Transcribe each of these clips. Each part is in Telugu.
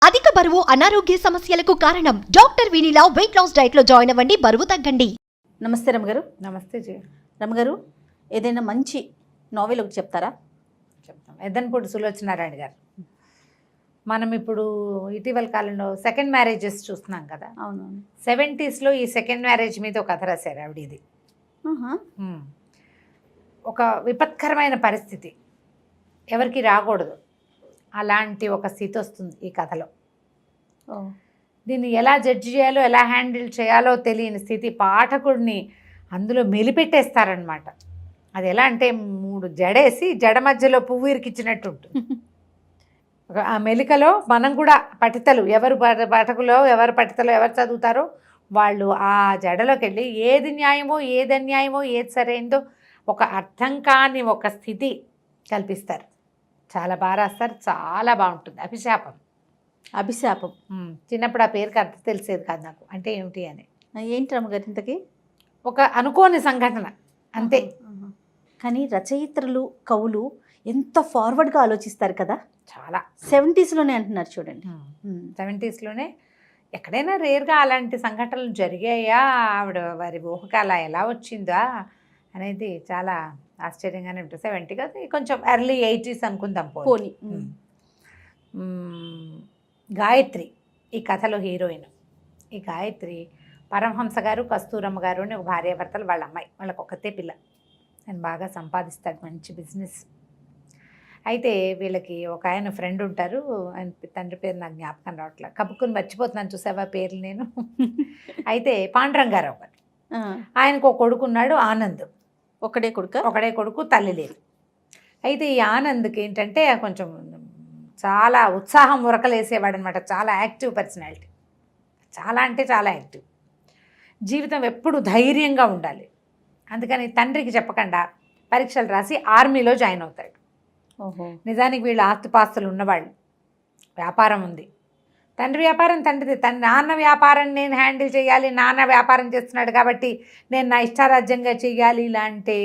అధిక బరువు అనారోగ్య సమస్యలకు కారణం doctor Vineela weight loss diet లో జాయిన్ అవ్వండి, బరువు తగ్గండి. నమస్తే రమగారు. నమస్తే జీ. రమగారు, ఏదైనా మంచి నావెల్ ఒకటి చెప్తారా? చెప్తాం. ఎద్దనపూడి సులోచనారాయణ గారు. మనం ఇప్పుడు ఇటీవల కాలంలో సెకండ్ మ్యారేజెస్ చూస్తున్నాం కదా. అవునవును. 70s ఈ సెకండ్ మ్యారేజ్ మీద ఒక కథ రాశారు ఆవిడ. ఇది ఒక విపత్కరమైన పరిస్థితి, ఎవరికి రాకూడదు అలాంటి ఒక స్థితి వస్తుంది ఈ కథలో. దీన్ని ఎలా జడ్జి చేయాలో, ఎలా హ్యాండిల్ చేయాలో తెలియని స్థితి పాఠకుడిని అందులో మెలిపెట్టేస్తారనమాట. అది ఎలా అంటే 3 జడేసి జడ మధ్యలో పువ్వు ఇరికిచ్చినట్టు ఉంటుంది. ఆ మెలికలో మనం కూడా పఠితలు, ఎవరు పాఠకులో ఎవరు పఠితలో ఎవరు చదువుతారో వాళ్ళు ఆ జడలోకి వెళ్ళి ఏది న్యాయమో ఏది అన్యాయమో ఏది సరైందో ఒక అర్థం కాని ఒక స్థితి కల్పిస్తారు. చాలా బాగా రాస్తారు, చాలా బాగుంటుంది. అభిశాపం. చిన్నప్పుడు ఆ పేరుకి అర్థం తెలిసేది కాదు నాకు, అంటే ఏమిటి అని. ఏంటి రమగారు ఇంతకీ? ఒక అనుకోని సంఘటన అంతే. కానీ రచయిత్రులు, కవులు ఎంత ఫార్వర్డ్గా ఆలోచిస్తారు కదా. చాలా 70sలోనే అంటున్నారు చూడండి. 70sలోనే ఎక్కడైనా రేర్గా అలాంటి సంఘటనలు జరిగాయా, ఆవిడ వారి ఊహకు అలా ఎలా వచ్చిందా అనేది చాలా ఆశ్చర్యంగానే ఉంటుంది. 70 కాదు, కొంచెం ఎర్లీ 80s అనుకుందాం పోనీ. గాయత్రి ఈ కథలో హీరోయిన్. ఈ గాయత్రి పరమహంస గారు, కస్తూరమ్మ గారు అని ఒక భార్యాభర్తలు, వాళ్ళ అమ్మాయి, వాళ్ళకి ఒక్కతే పిల్ల. ఆయన బాగా సంపాదిస్తాడు, మంచి బిజినెస్. అయితే వీళ్ళకి ఒక ఆయన ఫ్రెండ్ ఉంటారు, ఆయన తండ్రి పేరు నాకు జ్ఞాపకం రావట్లేదు, కప్పుకుని మర్చిపోతున్నాను, చూసావా పేర్లు నేను. అయితే పాండురంగారావు గారు, ఆయనకు ఒక కొడుకున్నాడు ఆనంద్. ఒకడే కొడుకు, తల్లి లేదు. అయితే ఈ ఆనంద్కి ఏంటంటే కొంచెం చాలా ఉత్సాహం ఉరకలేసేవాడు అనమాట. చాలా యాక్టివ్ పర్సనాలిటీ, చాలా అంటే చాలా యాక్టివ్. జీవితం ఎప్పుడు ధైర్యంగా ఉండాలి. అందుకని తండ్రికి చెప్పకుండా పరీక్షలు రాసి ఆర్మీలో జాయిన్ అవుతాడు. నిజానికి వీళ్ళు ఆస్తిపాస్తులు ఉన్నవాళ్ళు, వ్యాపారం ఉంది. తండ్రి వ్యాపారం తండ్రిది, నాన్న వ్యాపారం నేను హ్యాండిల్ చేయాలి, నాన్న వ్యాపారం చేస్తున్నాడు కాబట్టి నేను నా ఇష్టారాజ్యంగా చేయాలి ఇలాంటి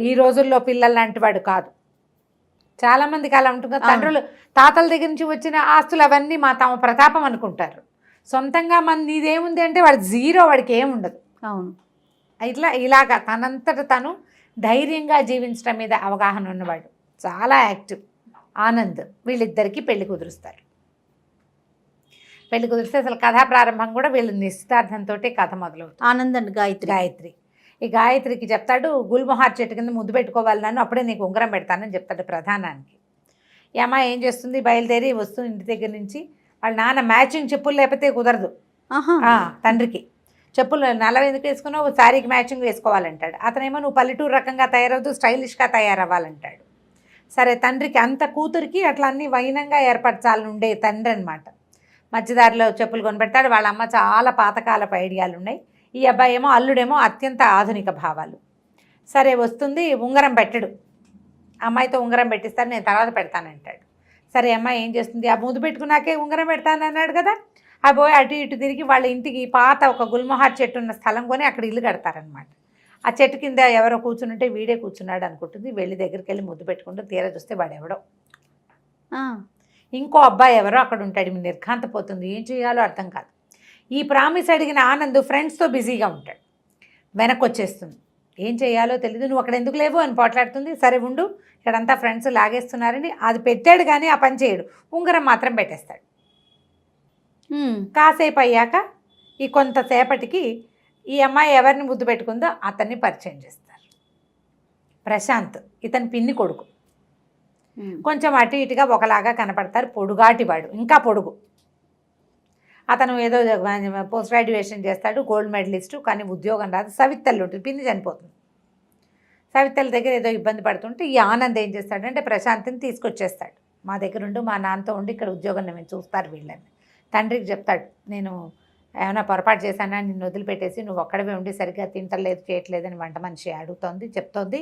ఈ రోజుల్లో పిల్లలు లాంటి వాడు కాదు. చాలామందికి అలా ఉంటుంది. తండ్రులు తాతల దగ్గర నుంచి వచ్చిన ఆస్తులు అవన్నీ తమ ప్రతాపం అనుకుంటారు. సొంతంగా నీదేముంది అంటే వాడు జీరో, వాడికి ఏముండదు. అవును. ఇలాగా తనంతట తను ధైర్యంగా జీవించడం మీద అవగాహన ఉన్నవాడు, చాలా యాక్టివ్. ఆనంద్, వీళ్ళిద్దరికీ పెళ్లి కుదురుస్తారు. పెళ్లి కుదిరిస్తే అసలు కథా ప్రారంభం కూడా వీళ్ళు నిశ్చితార్థంతో కథ మొదలవుతుంది. ఆనంద్ అండ్ గాయత్రి. ఈ గాయత్రికి చెప్తాడు, గుల్మొహార్ చెట్టు కింద ముద్దు పెట్టుకోవాలి నన్ను, అప్పుడే నీకు ఉంగరం పెడతానని చెప్తాడు ప్రధానానికి. ఈ అమ్మాయి ఏం చేస్తుంది, బయలుదేరి వస్తుంది ఇంటి దగ్గర నుంచి. వాళ్ళ నాన్న మ్యాచింగ్ చెప్పులు లేకపోతే కుదరదు. తండ్రికి చెప్పులు నల్ల ఎందుకు వేసుకున్నావు, శారీకి మ్యాచింగ్ వేసుకోవాలంటాడు. అతనేమో నువ్వు పల్లెటూరు రకంగా తయారవుతూ స్టైలిష్గా తయారవ్వాలంటాడు. సరే, తండ్రికి అంత కూతురికి అట్లా అన్నీ వైనంగా ఏర్పరచాలని ఉండే తండ్రి అనమాట. మధ్యదారిలో చెప్పులు కొనిపెడతాడు. వాళ్ళ అమ్మ చాలా పాతకాలపు ఐడియాలు ఉన్నాయి. ఈ అబ్బాయి ఏమో, అల్లుడేమో అత్యంత ఆధునిక భావాలు. సరే వస్తుంది, ఉంగరం పెట్టడు. అమ్మాయితో ఉంగరం పెట్టిస్తాను, నేను తర్వాత పెడతానంటాడు. సరే, అమ్మాయి ఏం చేస్తుంది, ఆ ముద్దు పెట్టుకున్నాకే ఉంగరం పెడతాను అన్నాడు కదా. ఆ పోయి అటు ఇటు తిరిగి వాళ్ళ ఇంటికి పాత ఒక గుల్మొహార్ చెట్టు ఉన్న స్థలం కొని అక్కడ ఇల్లు కడతారనమాట. ఆ చెట్టు కింద ఎవరో కూర్చుంటే వీడే కూర్చున్నాడు అనుకుంటుంది. వెళ్ళి దగ్గరికి వెళ్ళి ముద్దు పెట్టుకుంటూ తీరా చూస్తే వాడు ఎవడో ఇంకో అబ్బాయి ఎవరో అక్కడ ఉంటాడు. నిర్ఘాంతపోతుంది, ఏం చేయాలో అర్థం కాదు. ఈ ప్రామిస్ అడిగిన ఆనంద్ ఫ్రెండ్స్తో బిజీగా ఉంటాడు. వెనక్కి వచ్చేస్తుంది, ఏం చేయాలో తెలియదు. నువ్వు అక్కడ ఎందుకు లేవు అని పోట్లాడుతుంది. సరే ఉండు, ఇక్కడంతా ఫ్రెండ్స్ లాగేస్తున్నారని అది పెట్టాడు, కానీ ఆ పని చేయడు. ఉంగరం మాత్రం పెట్టేస్తాడు. కాసేపు అయ్యాక ఈ కొంతసేపటికి ఈ అమ్మాయి ఎవరిని ముద్దు పెట్టుకుందో అతన్ని పరిచయం చేస్తారు. ప్రశాంత్, ఇతని పిన్ని కొడుకు. కొంచెం అటు ఇటుగా ఒకలాగా కనపడతారు. పొడుగాటివాడు, ఇంకా పొడుగు. అతను ఏదో పోస్ట్ గ్రాడ్యుయేషన్ చేస్తాడు, గోల్డ్ మెడలిస్టు, కానీ ఉద్యోగం రాదు. సవితల్లి ఉంటుంది, పిన్ని చనిపోతుంది. సవితల్లి దగ్గర ఏదో ఇబ్బంది పడుతుంటే ఈ ఆనంద్ ఏం చేస్తాడంటే ప్రశాంత్ని తీసుకొచ్చేస్తాడు. మా దగ్గర ఉండి మా నాన్నతో ఉండి ఇక్కడ ఉద్యోగం నేను చూస్తారు వీళ్ళని. తండ్రికి చెప్తాడు, నేను ఏమైనా పొరపాటు చేశానా, నిన్ను వదిలిపెట్టేసి నువ్వు ఒక్కడవే ఉండి సరిగ్గా తింటలేదు చేయట్లేదని వంట మనిషి అడుగుతోంది, చెప్తోంది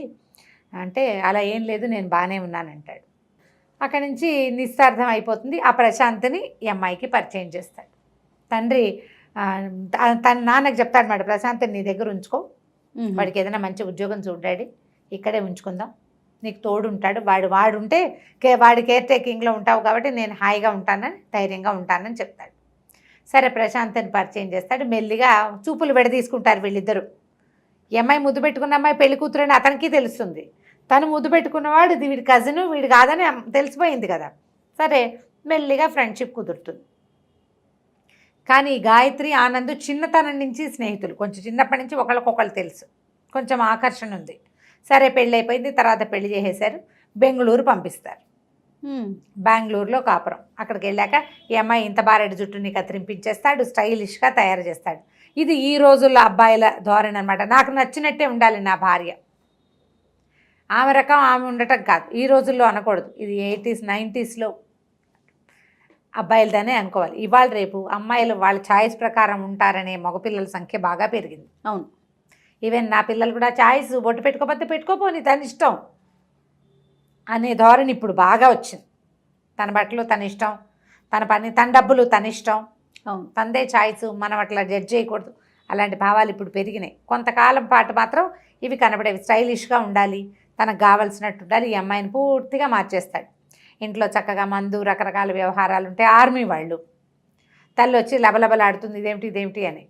అంటే, అలా ఏం లేదు నేను బాగానే ఉన్నానంటాడు. అక్కడి నుంచి నిశ్చార్థం అయిపోతుంది. ఆ ప్రశాంత్ని ఈ అమ్మాయికి పరిచయం చేస్తాడు. తండ్రి తన నాన్నకి చెప్తాడు మాట, ప్రశాంత్ని నీ దగ్గర ఉంచుకో, వాడికి ఏదైనా మంచి ఉద్యోగం చూడాడి, ఇక్కడే ఉంచుకుందాం, నీకు తోడు ఉంటాడు, వాడు ఉంటే వాడి కేర్ టేకింగ్లో ఉంటావు కాబట్టి నేను హాయిగా ఉంటానని, ధైర్యంగా ఉంటానని చెప్తాడు. సరే ప్రశాంత్ని పరిచయం చేస్తాడు. మెల్లిగా చూపులు విడదీసుకుంటారు వీళ్ళిద్దరూ. ఈ అమ్మాయి ముద్దు పెట్టుకున్న అమ్మాయి పెళ్లి కూతురని అతనికి తెలుస్తుంది. తను ముద్దు పెట్టుకున్నవాడు ఇది వీడి కజిను, వీడు కాదని తెలిసిపోయింది కదా. సరే మెల్లిగా ఫ్రెండ్షిప్ కుదురుతుంది. కానీ గాయత్రి ఆనంద్ చిన్నతనం నుంచి స్నేహితులు, కొంచెం చిన్నప్పటి నుంచి ఒకళ్ళకొకళ్ళు తెలుసు, కొంచెం ఆకర్షణ ఉంది. సరే పెళ్ళి అయిపోయింది. తర్వాత పెళ్లి చేసేశారు. బెంగళూరు పంపిస్తారు. బెంగళూరులో కాపురం. అక్కడికి వెళ్ళాక ఈ అమ్మాయి ఇంత బారెడు జుట్టుని కత్తిరింపించేస్తాడు, స్టైలిష్గా తయారు చేస్తాడు. ఇది ఈ రోజుల్లో అబ్బాయిల ధోరణి అనమాట. నాకు నచ్చినట్టే ఉండాలి నా భార్య, ఆమె రకం ఆమె ఉండటం కాదు. ఈ రోజుల్లో అనకూడదు, ఇది 80s 90sలో అబ్బాయిలదనే అనుకోవాలి. ఇవాళ రేపు అమ్మాయిలు వాళ్ళ ఛాయిస్ ప్రకారం ఉంటారనే మగపిల్లల సంఖ్య బాగా పెరిగింది. అవును. ఈవెన్ నా పిల్లలు కూడా ఛాయిస్ బొట్టు పెట్టుకోకపోతే పెట్టుకోపోని తన ఇష్టం అనే ధోరణి ఇప్పుడు బాగా వచ్చింది. తన బట్టలు తన ఇష్టం, తన పని తన డబ్బులు తన ఇష్టం, అవును, తందే ఛాయిస్, మనం అట్లా జడ్జ్ చేయకూడదు. అలాంటి భావాలు ఇప్పుడు పెరిగినాయి. కొంతకాలం పాటు మాత్రం ఇవి కనబడేవి. స్టైలిష్గా ఉండాలి, తనకు కావాల్సినట్టు ఉండాలి. ఈ అమ్మాయిని పూర్తిగా మార్చేస్తాడు. ఇంట్లో చక్కగా మందు, రకరకాల వ్యవహారాలు ఉంటాయి. ఆర్మీ వాళ్ళు, తల్లి వచ్చి లబలబలాడుతుంది ఇదేమిటి అని.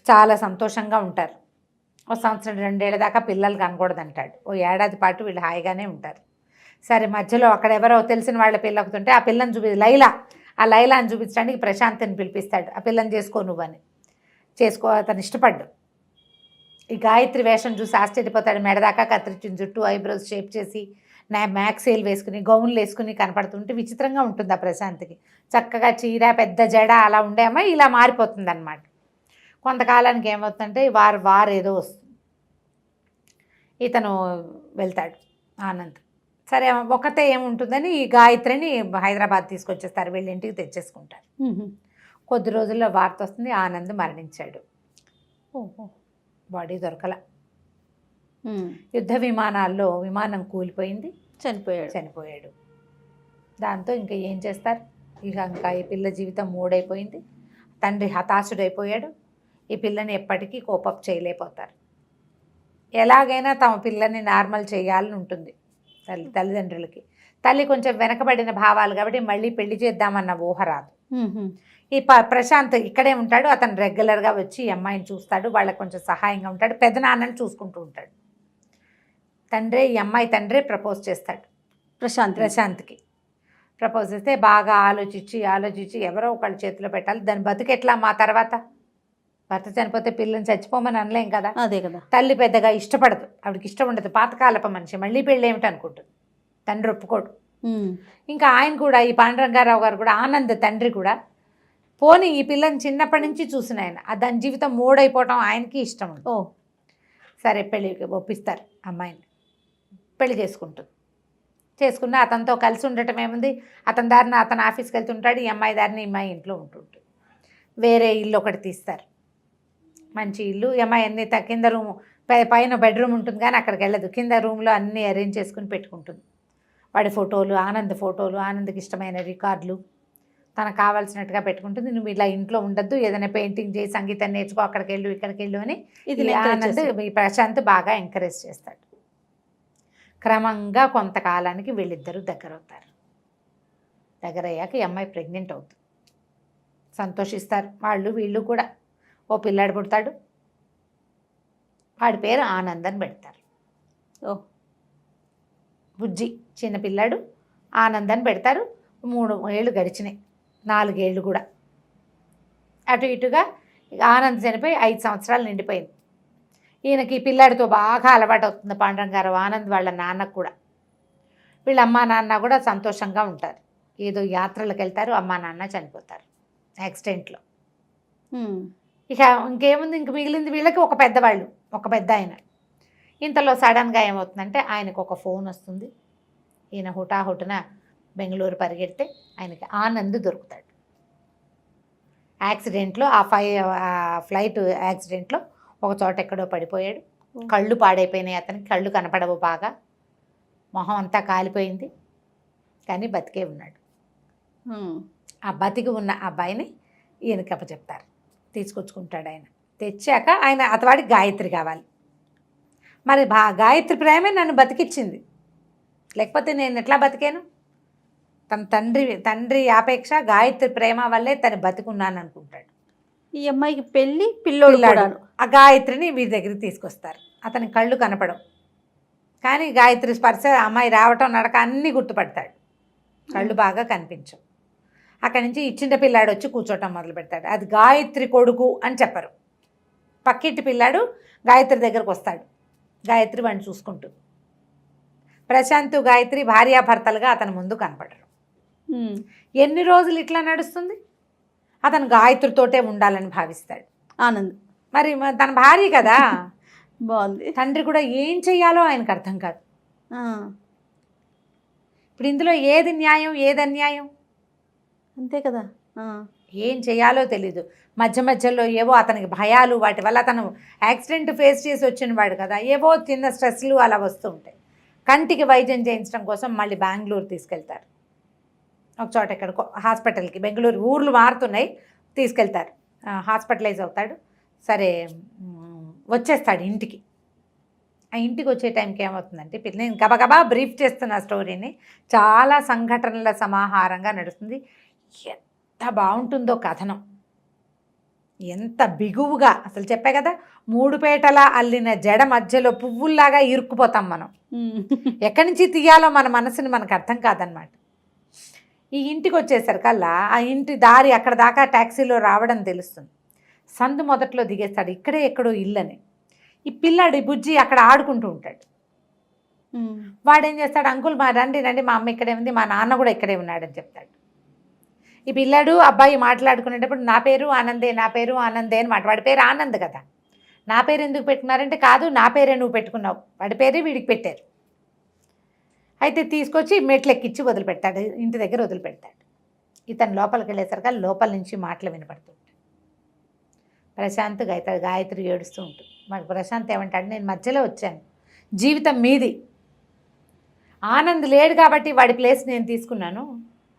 చాలా సంతోషంగా ఉంటారు. ఓ సంవత్సరం 2 ఏళ్ళ దాకా పిల్లలు కనకూడదు అంటాడు. ఓ ఏడాది పాటు వీళ్ళు హాయిగానే ఉంటారు. సరే మధ్యలో అక్కడ ఎవరో తెలిసిన వాళ్ళ పిల్ల ఒకతుంటే ఆ పిల్లని ఆ లైలాని చూపించడానికి ప్రశాంత్ని పిలిపిస్తాడు. ఆ పిల్లని చేసుకో నువ్వని. అతను ఇష్టపడ్డు. ఈ గాయత్రి వేషం చూసి ఆశ్చర్యపోతాడు. మెడదాకా కత్తిరించిన జుట్టు, ఐబ్రోస్ షేప్ చేసి మ్యాక్సేల్ వేసుకుని, గౌన్లు వేసుకుని కనపడుతుంటే విచిత్రంగా ఉంటుంది ఆ ప్రశాంత్కి. చక్కగా చీర, పెద్ద జడ అలా ఉండే అమ్మాయి ఇలా మారిపోతుంది అన్నమాట. కొంతకాలానికి ఏమవుతుందంటే వారు ఏదో వస్తుంది. ఇతను వెళ్తాడు ఆనంద్. సరే ఒకతే ఏముంటుందని ఈ గాయత్రిని హైదరాబాద్ తీసుకొచ్చేస్తారు. వీళ్ళ ఇంటికి తెచ్చేసుకుంటారు. కొద్ది రోజుల్లో వార్త వస్తుంది, ఆనంద్ మరణించాడు. ఓహో, బాడీ దొరకల. యుద్ధ విమానాల్లో విమానం కూలిపోయింది, చనిపోయాడు. దాంతో ఇంకా ఏం చేస్తారు? ఇంకా ఈ పిల్ల జీవితం మూడైపోయింది. తండ్రి హతాశుడైపోయాడు. ఈ పిల్లని ఎప్పటికీ కోపప్ చేయలేకపోతారు. ఎలాగైనా తమ పిల్లని నార్మల్ చేయాలని ఉంటుంది తల్లిదండ్రులకి. తల్లి కొంచెం వెనకబడిన భావాలు కాబట్టి మళ్ళీ పెళ్లి చేద్దామన్న ఊహ రాదు. ఈ ప్రశాంత్ ఇక్కడే ఉంటాడు. అతను రెగ్యులర్గా వచ్చి ఈ అమ్మాయిని చూస్తాడు, వాళ్ళకి కొంచెం సహాయంగా ఉంటాడు. పెద్దనాన్నని చూసుకుంటూ ఉంటాడు. ఈ అమ్మాయి తండ్రే ప్రపోజ్ చేస్తాడు ప్రశాంత్కి. ప్రపోజ్ చేస్తే బాగా ఆలోచించి ఎవరో ఒకళ్ళ చేతిలో పెట్టాలి. దాని బతుకెట్లా మా తర్వాత? భర్త చనిపోతే పిల్లని చచ్చిపోమని అనలేం కదా. అదే కదా. తల్లి పెద్దగా ఇష్టపడదు, ఆవిడకి ఇష్టం ఉండదు. పాతకాలప మనిషి, మళ్ళీ పెళ్ళి ఏమిటి అనుకుంటుంది. తండ్రి ఒప్పుకోడు. ఇంకా ఆయన కూడా, ఈ పాండురంగారావు గారు కూడా, ఆనంద్ తండ్రి కూడా, పోనీ ఈ పిల్లని చిన్నప్పటి నుంచి చూసిన ఆయన, దాని జీవితం మూడైపోవటం ఆయనకి ఇష్టం ఉండదు. సరే పెళ్ళికి ఒప్పిస్తారు. అమ్మాయిని పెళ్లి చేసుకున్న అతనితో కలిసి ఉండటం ఏముంది, అతని దారిని అతను ఆఫీస్కి వెళ్తుంటాడు, ఈ అమ్మాయి దారిని ఈ అమ్మాయి ఇంట్లో ఉంటుంటుంది. వేరే ఇల్లు ఒకటి తీస్తారు, మంచి ఇల్లు. ఈ అమ్మాయి అన్ని కింద రూము, పైన బెడ్రూమ్ ఉంటుంది కానీ అక్కడికి వెళ్ళదు. కింద రూమ్లో అన్నీ అరేంజ్ చేసుకుని పెట్టుకుంటుంది. వాడి ఫోటోలు, ఆనంద్కి ఇష్టమైన రికార్డులు తనకు కావాల్సినట్టుగా పెట్టుకుంటుంది. నువ్వు ఇలా ఇంట్లో ఉండద్దు, ఏదైనా పెయింటింగ్ చేసి సంగీతం నేర్చుకో, అక్కడికి వెళ్ళు ఇక్కడికి వెళ్ళు అని ఇది ఆనంద్ ఈ ప్రశాంత్ బాగా ఎంకరేజ్ చేస్తాడు. క్రమంగా కొంతకాలానికి వీళ్ళిద్దరూ దగ్గరవుతారు. దగ్గరయ్యాక ఈ అమ్మాయి ప్రెగ్నెంట్ అవుతుంది. సంతోషిస్తారు వీళ్ళు కూడా. ఓ పిల్లాడు పుడతాడు. వాడి పేరు ఆనంద్ అని పెడతారు. బుజ్జి చిన్న పిల్లాడు, ఆనంద్ అని పెడతారు. 3 ఏళ్ళు గడిచినాయి, 4 ఏళ్ళు కూడా. అటు ఇటుగా ఆనంద్ చనిపోయి 5 సంవత్సరాలు నిండిపోయింది. ఈయనకి పిల్లాడితో బాగా అలవాటు అవుతుంది పాండురంగారావు. ఆనంద్ వాళ్ళ నాన్నకు కూడా. వీళ్ళ అమ్మా నాన్న కూడా సంతోషంగా ఉంటారు. ఏదో యాత్రలకు వెళ్తారు, అమ్మా నాన్న చనిపోతారు యాక్సిడెంట్లో. ఇక ఇంకేముంది, ఇంక మిగిలింది వీళ్ళకి ఒక పెద్ద ఆయన. ఇంతలో సడన్గా ఏమవుతుందంటే ఆయనకు ఒక ఫోన్ వస్తుంది. ఈయన హుటాహుటిన బెంగళూరు పరిగెడితే ఆయనకి ఆనంద్ దొరుకుతాడు. యాక్సిడెంట్లో ఆ ఫ్లైట్ యాక్సిడెంట్లో ఒక చోట ఎక్కడో పడిపోయాడు. కళ్ళు పాడైపోయినాయి అతనికి, కళ్ళు కనపడవు బాగా, మొహం అంతా కాలిపోయింది, కానీ బతికే ఉన్నాడు. ఆ బతికి ఉన్న అబ్బాయిని ఈయనకి అప్పచెప్తారు. తీసుకొచ్చుకుంటాడు ఆయన. తెచ్చాక అతవాడికి గాయత్రి కావాలి. మరి గాయత్రి ప్రేమే నన్ను బతికిచ్చింది, లేకపోతే నేను ఎట్లా బతికాను? తన తండ్రి ఆపేక్ష, గాయత్రి ప్రేమ వల్లే తను బతికున్నాను అనుకుంటాడు. ఈ అమ్మాయికి పెళ్ళి, పిల్లోడు పిల్లాడు. కూడాను. ఆ గాయత్రిని వీరి దగ్గరికి తీసుకొస్తారు. అతని కళ్ళు కనపడవు, కానీ గాయత్రి స్పర్శ, అమ్మాయి రావటం, నడక అన్నీ గుర్తుపడతాడు. కళ్ళు బాగా కనిపించవు. అక్కడి నుంచి ఇచ్చిన పిల్లాడు వచ్చి కూర్చోటం మొదలు పెడతాడు. అది గాయత్రి కొడుకు అని చెప్పరు. పక్కింటి పిల్లాడు గాయత్రి దగ్గరకు వస్తాడు. గాయత్రి వాడిని చూసుకుంటూ. ప్రశాంత్ గాయత్రి భార్యాభర్తలుగా అతని ముందు కనపడరు. ఎన్ని రోజులు ఇట్లా నడుస్తుంది? అతను గాయత్రితోటే ఉండాలని భావిస్తాడు. ఆనంద్ మరి తన భార్య కదా. బాగుంది. తండ్రి కూడా ఏం చెయ్యాలో ఆయనకు అర్థం కాదు. ఇప్పుడు ఇందులో ఏది న్యాయం, ఏది అన్యాయం? అంతే కదా. ఏం చేయాలో తెలీదు. మధ్య మధ్యలో ఏవో అతనికి భయాలు, వాటి వల్ల అతను యాక్సిడెంట్ ఫేస్ చేసి వచ్చిన వాడు కదా, ఏవో చిన్న స్ట్రెస్లు అలా వస్తూ ఉంటాయి. కంటికి వైద్యం చేయించడం కోసం మళ్ళీ బెంగళూరు తీసుకెళ్తారు. ఒక చోట ఎక్కడికో హాస్పిటల్కి, బెంగళూరు ఊర్లు మారుతున్నాయి, తీసుకెళ్తారు. హాస్పిటలైజ్ అవుతాడు. సరే వచ్చేస్తాడు ఇంటికి. ఆ ఇంటికి వచ్చే టైంకి ఏమవుతుందంటే, నేను గబగబా బ్రీఫ్ చేస్తున్న స్టోరీని, చాలా సంఘటనల సమాహారంగా నడుస్తుంది. ఎంత బాగుంటుందో కథనం, ఎంత బిగువుగా. అసలు చెప్పే కదా, 3 పేటలా అల్లిన జడ మధ్యలో పువ్వుల్లాగా ఇరుక్కుపోతాం మనం. ఎక్కడి నుంచి తీయాలో మన మనసుని మనకు అర్థం కాదనమాట. ఈ ఇంటికి వచ్చేసరికల్లా ఆ ఇంటి దారి అక్కడ దాకా ట్యాక్సీలో రావడం తెలుస్తుంది. సందు మొదట్లో దిగేస్తాడు, ఇక్కడే ఎక్కడో ఇల్లని. ఈ పిల్లాడు, ఈ బుజ్జి అక్కడ ఆడుకుంటూ ఉంటాడు. వాడేం చేస్తాడు, అంకుల్ రండి రండి, మా అమ్మ ఇక్కడే ఉంది, మా నాన్న కూడా ఇక్కడే ఉన్నాడని చెప్తాడు. ఈ పిల్లాడు అబ్బాయి మాట్లాడుకునేటప్పుడు నా పేరు ఆనందే, నా పేరు ఆనందే అని వాడి పేరు ఆనంద్ కదా. నా పేరు ఎందుకు పెట్టుకున్నారంటే, కాదు నా పేరే నువ్వు పెట్టుకున్నావు, వాడి పేరే వీడికి పెట్టారు. అయితే తీసుకొచ్చి మెట్లు ఎక్కించి వదిలిపెడతాడు, ఇంటి దగ్గర వదిలిపెడతాడు. ఇతను లోపలికి వెళ్ళేసరికి లోపల నుంచి మాటలు వినపడుతుంటాయి. ప్రశాంత్ గాయత్రి ఏడుస్తూ ఉంటుంది. మరి ప్రశాంత్ ఏమంటాడు, నేను మధ్యలో వచ్చాను, జీవితం మీది. ఆనంద్ లేడు కాబట్టి వాడి ప్లేస్ నేను తీసుకున్నాను.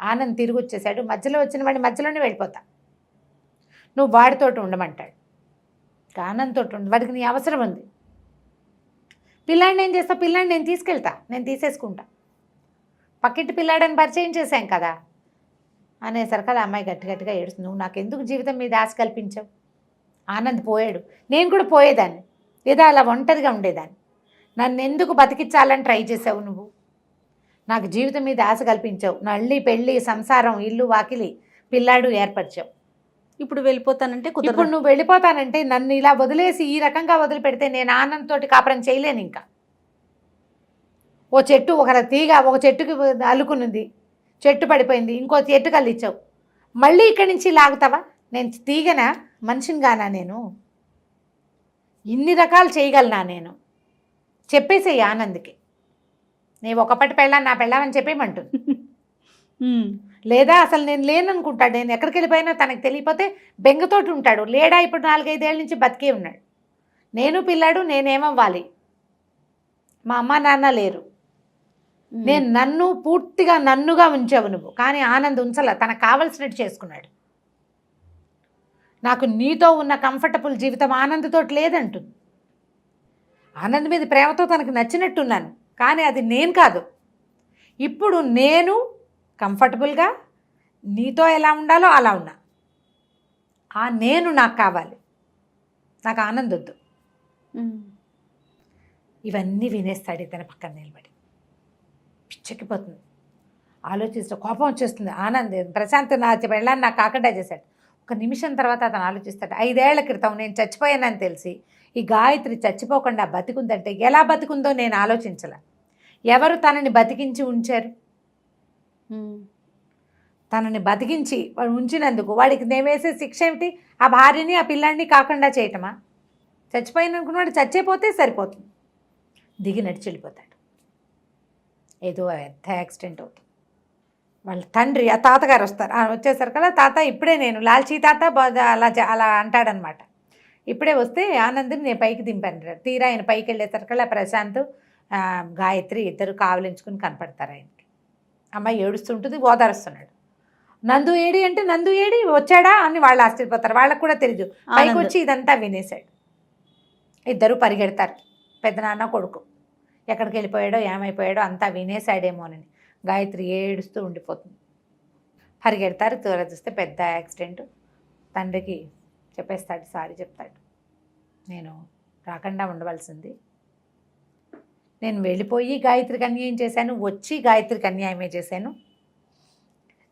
ఆనంద్ తిరిగి వచ్చేసాడు, మధ్యలో వచ్చిన వాడి మధ్యలోనే వెళ్ళిపోతా, నువ్వు వాడితోటి ఉండమంటాడు. ఆనంద్తో ఉండి, వాడికి నీ అవసరం ఉంది. పిల్లాడిని ఏం చేస్తా, పిల్లాడిని నేను తీసుకెళ్తా, నేను తీసేసుకుంటా, పక్కింటి పిల్లాడని పరిచయం చేశాం కదా అనేసరికి ఆ అమ్మాయి గట్టిగా ఏడుస్తుంది. నువ్వు నాకెందుకు జీవితం మీద ఆశ కల్పించావు? ఆనంద్ పోయాడు, నేను కూడా పోయేదాన్ని, లేదా అలా ఒంటరిగా ఉండేదాన్ని. నన్ను ఎందుకు బతికించాలని ట్రై చేసావు నువ్వు? నాకు జీవితం మీద ఆశ కల్పించావు, నళ్ళి పెళ్ళి సంసారం ఇల్లు వాకిలి పిల్లాడు ఏర్పరిచావు. ఇప్పుడు వెళ్ళిపోతానంటే కుదరదు. ఇప్పుడు నువ్వు వెళ్ళిపోతానంటే, నన్ను ఇలా వదిలేసి ఈ రకంగా వదిలిపెడితే నేను ఆనందంతో కాపురం చేయలేను. ఇంకా ఓ చెట్టు, ఒక తీగ ఒక చెట్టుకి అల్లుకున్నది, చెట్టు పడిపోయింది, ఇంకో చెట్టు కల్లిచ్చావు, మళ్ళీ ఇక్కడి నుంచి లాగుతావా? నేను తీగనా, మనిషిని గానా నేను? ఇన్ని రకాలు చేయగలనా నేను? చెప్పేసేయి ఆనంద్కి, నేను ఒకప్పటి పెళ్ళాను, నా పెళ్ళామని చెప్పేయమంటుంది. లేదా అసలు నేను లేననుకుంటాడు, నేను ఎక్కడికి వెళ్ళిపోయినా తనకు తెలియపోతే బెంగతోటి ఉంటాడు. లేడా ఇప్పుడు 4-5 ఏళ్ళ నుంచి బతికే ఉన్నాడు. నేను పిల్లాడు, నేనేమవ్వాలి? మా అమ్మ నాన్న లేరు, నేను నన్ను పూర్తిగా నన్నుగా ఉంచావు నువ్వు. కానీ ఆనంద్ ఉంచల, తనకు కావలసినట్టు చేసుకున్నాడు. నాకు నీతో ఉన్న కంఫర్టబుల్ జీవితం ఆనంద్తోటి లేదంటుంది. ఆనంద్ మీద ప్రేమతో తనకు నచ్చినట్టున్నాను, కానీ అది నేను కాదు. ఇప్పుడు నేను కంఫర్టబుల్గా నీతో ఎలా ఉండాలో అలా ఉన్నా, ఆ నేను నాకు కావాలి, నాకు ఆనంద్ వద్దు. ఇవన్నీ వినేస్తాడు ఇతని పక్కన నిలబడి. పిచ్చెక్కిపోతుంది, ఆలోచిస్తూ కోపం వచ్చేస్తుంది. ఆనంద్ ప్రశాంత్ నా వెళ్ళాలని నాకు కాకుండా చేశాడు. ఒక నిమిషం తర్వాత అతను ఆలోచిస్తాడు, 5 ఏళ్ల క్రితం నేను చచ్చిపోయానని తెలిసి ఈ గాయత్రి చచ్చిపోకుండా బతికుందంటే ఎలా బతికుందో నేను ఆలోచించలే. ఎవరు తనని బతికించి ఉంచారు? తనని బతికించి వాడు ఉంచినందుకు వాడికి నేను వేసే శిక్ష ఏమిటి? ఆ భార్యని ఆ పిల్లాడిని కాకుండా చేయటమా? చచ్చిపోయిన అనుకున్నాడు, చచ్చిపోతే సరిపోతుంది. దిగి నడిచి వెళ్ళిపోతాడు. ఏదో పెద్ద యాక్సిడెంట్ అవుతుంది. వాళ్ళ తండ్రి, ఆ తాతగారు వస్తారు. వచ్చేసరికల్లా తాత ఇప్పుడే నేను లాల్చీ తాత అలా అంటాడనమాట. ఇప్పుడే వస్తే ఆనంద్ని నేను పైకి దింపాను. తీరా ఆయన పైకి వెళ్ళేసరికల్లా ప్రశాంత్ గాయత్రి ఇద్దరు కావలించుకుని కనపడతారు ఆయనకి. అమ్మాయి ఏడుస్తుంటుంది, ఓదారుస్తున్నాడు. నందు ఏడి అంటే, నందు ఏడి వచ్చాడా అని వాళ్ళు ఆశ్చర్యపోతారు. వాళ్ళకు కూడా తెలియదు. పైకి వచ్చి ఇదంతా వినేశాడు. ఇద్దరు పరిగెడతారు, పెద్దనాన్న కొడుకు. ఎక్కడికి వెళ్ళిపోయాడో ఏమైపోయాడో అంతా వినేసాడేమోనని. గాయత్రి ఏడుస్తూ ఉండిపోతుంది. పరిగెడతారు, త్వర చూస్తే పెద్ద యాక్సిడెంట్. తండ్రికి చెప్పేస్తాడు, సారీ చెప్తాడు, నేను రాకుండా ఉండవలసింది, నేను వెళ్ళిపోయి గాయత్రికి అన్యాయం చేశాను, వచ్చి గాయత్రికి అన్యాయమే చేశాను,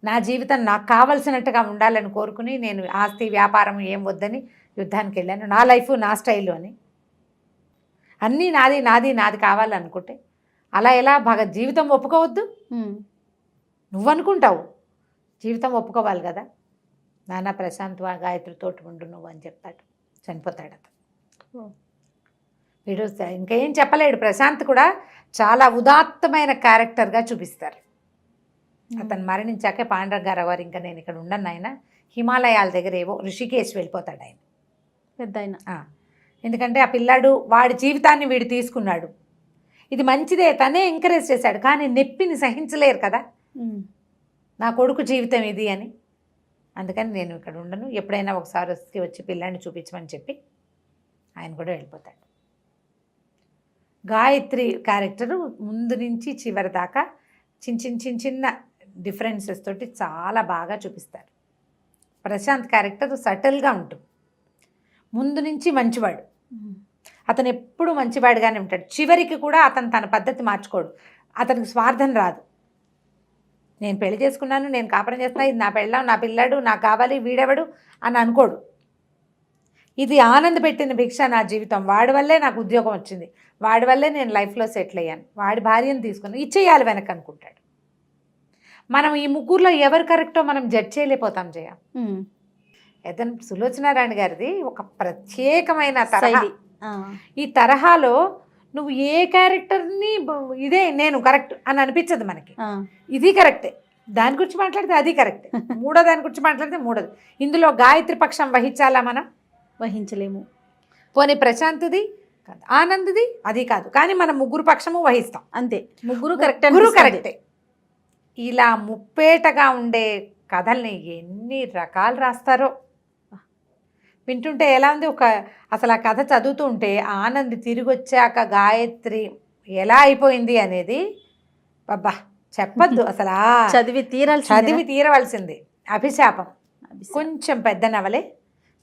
నా జీవితం నాకు కావలసినట్టుగా ఉండాలని కోరుకుని నేను ఆస్తి వ్యాపారం ఏం వద్దని యుద్ధానికి వెళ్ళాను, నా లైఫ్ నా స్టైలు అని, అన్నీ నాది నాది నాది కావాలనుకుంటే అలా ఎలా బాగా జీవితం ఒప్పుకోవద్దు? నువ్వు అనుకుంటావు, జీవితం ఒప్పుకోవాలి కదా. నాన్న ప్రశాంత్ గాయత్రితో ఉండు నువ్వు అని చెప్తాడు, చనిపోతాడు అతను. వీడు ఇంకేం చెప్పలేడు. ప్రశాంత్ కూడా చాలా ఉదాత్తమైన క్యారెక్టర్గా చూపిస్తారు. అతను మరణించాకే పాండురంగారావు గారు ఇంకా నేను ఇక్కడ ఉండను ఆయన, హిమాలయాల దగ్గర ఏవో ఋషికేశ్ వెళ్ళిపోతాడు ఆయన పెద్ద ఆయన. ఎందుకంటే ఆ పిల్లాడు వాడి జీవితాన్ని వీడు తీసుకున్నాడు. ఇది మంచిదే, తనే ఎంకరేజ్ చేశాడు, కానీ నొప్పిని సహించలేరు కదా నా కొడుకు జీవితం ఇది అని. అందుకని నేను ఇక్కడ ఉండను, ఎప్పుడైనా ఒకసారి వచ్చి పిల్లాడిని చూపించమని చెప్పి ఆయన కూడా వెళ్ళిపోతాడు. గాయత్రి క్యారెక్టరు ముందు నుంచి చివరి దాకా చిన్న డిఫరెన్సెస్ తోటి చాలా బాగా చూపిస్తారు. ప్రశాంత్ క్యారెక్టర్ సటిల్గా ఉంటుంది. ముందు నుంచి మంచివాడు, అతను ఎప్పుడు మంచివాడుగానే ఉంటాడు. చివరికి కూడా అతను తన పద్ధతి మార్చుకోడు, అతనికి స్వార్థం రాదు. నేను పెళ్లి చేసుకున్నాను, నేను కాపురం చేస్తున్నా, ఇది నా పెళ్ళాం, నా పిల్లాడు, నాకు కావాలి, వీడెవడు అని అనుకోడు. ఇది ఆనంద్ పెట్టిన భిక్ష నా జీవితం, వాడి వల్లే నాకు ఉద్యోగం వచ్చింది, వాడి వల్లే నేను లైఫ్లో సెటిల్ అయ్యాను, వాడి భార్యను తీసుకుని ఇచ్చేయాలి వెనక అనుకుంటాడు. మనం ఈ ముగ్గురులో ఎవరు కరెక్టో మనం జడ్జ్ చేయలేకపోతాం జయ. ఏదైనా సులోచనారాయణ గారిది ఒక ప్రత్యేకమైన తరహా. ఈ తరహాలో నువ్వు ఏ క్యారెక్టర్ని ఇదే నేను కరెక్ట్ అని అనిపించదు మనకి. ఇది కరెక్టే, దాని గురించి మాట్లాడితే అది కరెక్టే, మూడో దాని గురించి మాట్లాడితే మూడోది. ఇందులో గాయత్రి పక్షం వహించాలా మనం? వహించలేము. పోనీ ప్రశాంత్ది కాదు, ఆనంద్ది అది కాదు, కానీ మనం ముగ్గురు పక్షము వహిస్తాం అంతే. ముగ్గురు కరెక్ట్, ముగ్గురు కరెక్టే. ఇలా ముప్పేటగా ఉండే కథల్ని ఎన్ని రకాలు రాస్తారో వింటుంటే ఎలా ఉంది. అసలు ఆ కథ చదువుతూ ఉంటే ఆనంద్ తిరిగి వచ్చాక గాయత్రి ఎలా అయిపోయింది అనేది అబ్బా చెప్పద్దు అసలు. చదివి తీరవలసింది. అభిశాపం కొంచెం పెద్ద నవలే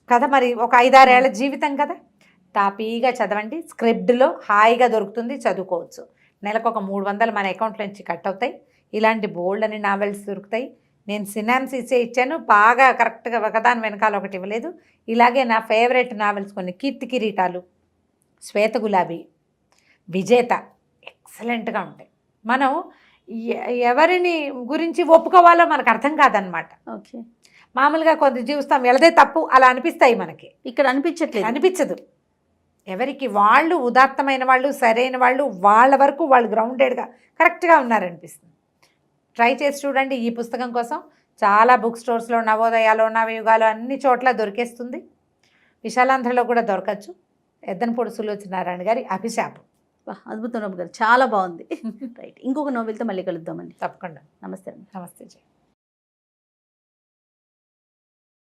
కథ, మరి ఒక 5-6 ఏళ్ల జీవితం కదా. తాపీగా చదవండి, స్క్రిప్ట్లో హాయిగా దొరుకుతుంది, చదువుకోవచ్చు. నెలకు ఒక 300 మన అకౌంట్లో నుంచి కట్ అవుతాయి. ఇలాంటి బోల్డ్ అని నావెల్స్ దొరుకుతాయి. నేను సినాప్సిసే ఇచ్చాను, బాగా కరెక్ట్గా ఒకదాని వెనకాల ఒకటి ఇవ్వలేదు. ఇలాగే నా ఫేవరెట్ నావెల్స్ కొన్ని, కీర్తి కిరీటాలు, శ్వేత గులాబీ, విజేత ఎక్సలెంట్గా ఉంటాయి. మనం ఎవరిని గురించి ఒప్పుకోవాలో మనకు అర్థం కాదనమాట. ఓకే, మామూలుగా కొంత జీవిస్తాం, వెళదే తప్పు అలా అనిపిస్తాయి మనకి. ఇక్కడ అనిపించదు. ఎవరికి వాళ్ళు ఉదాత్తమైన వాళ్ళు, సరైన వాళ్ళు, వాళ్ళ వరకు వాళ్ళు గ్రౌండెడ్గా కరెక్ట్గా ఉన్నారనిపిస్తుంది. ట్రై చేసి చూడండి. ఈ పుస్తకం కోసం చాలా బుక్ స్టోర్స్లో, నవోదయాలో, నవయుగాలో అన్ని చోట్ల దొరికేస్తుంది. విశాలాంధ్రలో కూడా దొరకచ్చు. ఎద్దనపూడి సులోచనారాయణ గారి అభిశాపం. అద్భుతం గారు, చాలా బాగుంది. రైట్, ఇంకొక నోవెల్తో మళ్ళీ కలుద్దామండి. తప్పకుండా. నమస్తే. నమస్తే జయ.